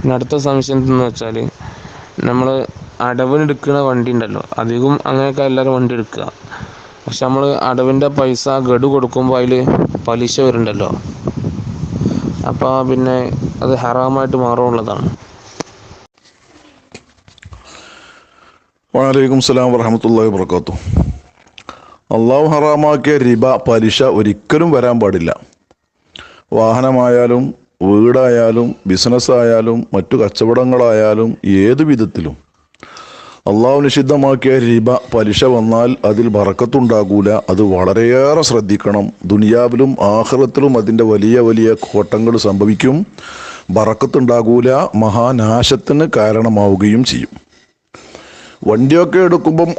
പിന്നെ അടുത്ത സംശയം എന്തെന്ന് വെച്ചാൽ, നമ്മൾ അടവിനെടുക്കുന്ന വണ്ടി ഉണ്ടല്ലോ, അധികം അങ്ങനെയൊക്കെ എല്ലാവരും വണ്ടി എടുക്കുക. പക്ഷെ നമ്മൾ അടവിൻ്റെ പൈസ ഗഡു കൊടുക്കുമ്പോൾ അതിൽ പലിശ വരുന്നുണ്ടല്ലോ, അപ്പോൾ പിന്നെ അത് ഹറാമായിട്ട് മാറുള്ളതാണ്. വഅലൈക്കും സലാം വറഹ്മത്തുള്ളാഹി വബറകാതുഹു. അള്ളാഹു ഹറാമാക്കിയ റിബ, പലിശ ഒരിക്കലും വരാൻ പാടില്ല. വാഹനമായാലും വീടായാലും ബിസിനസ്സായാലും മറ്റു കച്ചവടങ്ങളായാലും ഏതു വിധത്തിലും അള്ളാഹു നിഷിദ്ധമാക്കിയ റിബ, പലിശ വന്നാൽ അതിൽ ബറക്കത്തുണ്ടാകൂല. അത് വളരെയേറെ ശ്രദ്ധിക്കണം. ദുനിയാവിലും ആഖിറത്തിലും അതിൻ്റെ വലിയ വലിയ കോട്ടങ്ങൾ സംഭവിക്കും. ബറക്കത്തുണ്ടാകൂല, മഹാനാശത്തിന് കാരണമാവുകയും ചെയ്യും. വണ്ടിയൊക്കെ എടുക്കുമ്പം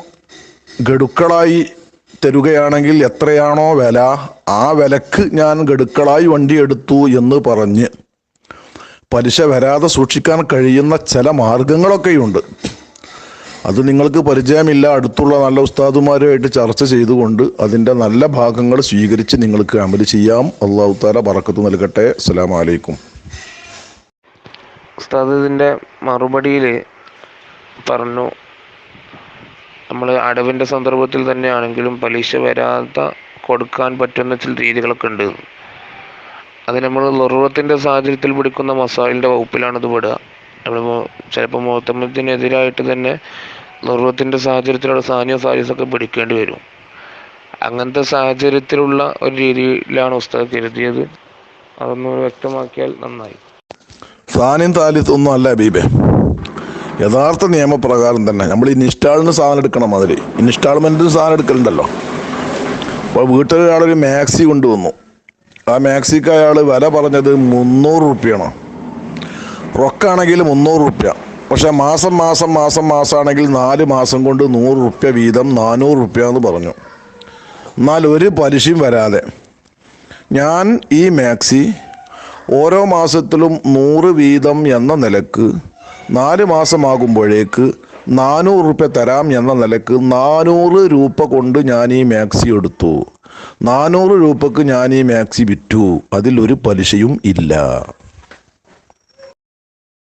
ഗഡുക്കളായി തരുകയാണെങ്കിൽ എത്രയാണോ വില, ആ വിലക്ക് ഞാൻ ഗഡുക്കളായി വണ്ടി എടുത്തു എന്ന് പറഞ്ഞ് പലിശ വരാതെ സൂക്ഷിക്കാൻ കഴിയുന്ന ചില മാർഗങ്ങളൊക്കെയുണ്ട്. അത് നിങ്ങൾക്ക് പരിചയമില്ല, അടുത്തുള്ള നല്ല ഉസ്താദുമാരുമായിട്ട് ചർച്ച ചെയ്തുകൊണ്ട് അതിൻ്റെ നല്ല ഭാഗങ്ങൾ സ്വീകരിച്ച് നിങ്ങൾക്ക് അമല് ചെയ്യാം. അല്ലാഹു തആല ബറക്കത്ത് നൽകട്ടെ. അസ്സലാമു അലൈക്കും. ഉസ്താദ് ഇതിൻ്റെ മറുപടിയിൽ പറഞ്ഞു, നമ്മൾ അടവിൻ്റെ സന്ദർഭത്തിൽ തന്നെയാണെങ്കിലും പലിശ വരാതെ കൊടുക്കാൻ പറ്റുന്ന ചില രീതികളൊക്കെ ഉണ്ട്. അത് നമ്മൾ ളുർവത്തിൻ്റെ സാഹചര്യത്തിൽ പിടിക്കുന്ന മസായിലിൻ്റെ വകുപ്പിലാണിത് പെടുക. നമ്മൾ ചിലപ്പോൾ മുഅ്തമദിനെതിരായിട്ട് തന്നെ ളുർവത്തിൻ്റെ സാഹചര്യത്തിലുള്ള സാനിയ സാലിസൊക്കെ പിടിക്കേണ്ടി വരും. അങ്ങനത്തെ സാഹചര്യത്തിലുള്ള ഒരു രീതിയിലാണ് ഉസ്താദ് കരുതിയത്. അതൊന്ന് വ്യക്തമാക്കിയാൽ നന്നായി. സാനിയും താലിത്ത് ഒന്നും അല്ല ഹബീബേ. യഥാർത്ഥ നിയമപ്രകാരം തന്നെ നമ്മൾ ഇൻസ്റ്റാളിന് സാധനം എടുക്കണം. മാതിരി ഇൻസ്റ്റാൾമെൻറ്റിന് സാധനം എടുക്കലുണ്ടല്ലോ. അപ്പോൾ വീട്ടിലൊരാളൊരു മാക്സി കൊണ്ടുവന്നു. ആ മാക്സിക്ക് അയാൾ വില പറഞ്ഞത് 300 റുപ്യാണ്. റൊക്കാണെങ്കിൽ 300 റുപ്യ. പക്ഷെ മാസമാണെങ്കിൽ 4 മാസം കൊണ്ട് 100 റുപ്യ വീതം 400 റുപ്യ എന്ന് പറഞ്ഞു. എന്നാൽ ഒരു പലിശയും വരാതെ ഞാൻ ഈ മാക്സി ഓരോ മാസത്തിലും 100 വീതം എന്ന നിലക്ക് 4 മാസമാകുമ്പോഴേക്ക് 400 റുപ്യ തരാം എന്ന നിലക്ക് 400 രൂപ കൊണ്ട് ഞാൻ ഈ മാക്സി എടുത്തു. 400 രൂപക്ക് ഞാൻ ഈ മാക്സി വിറ്റു. അതിലൊരു പലിശയും ഇല്ല.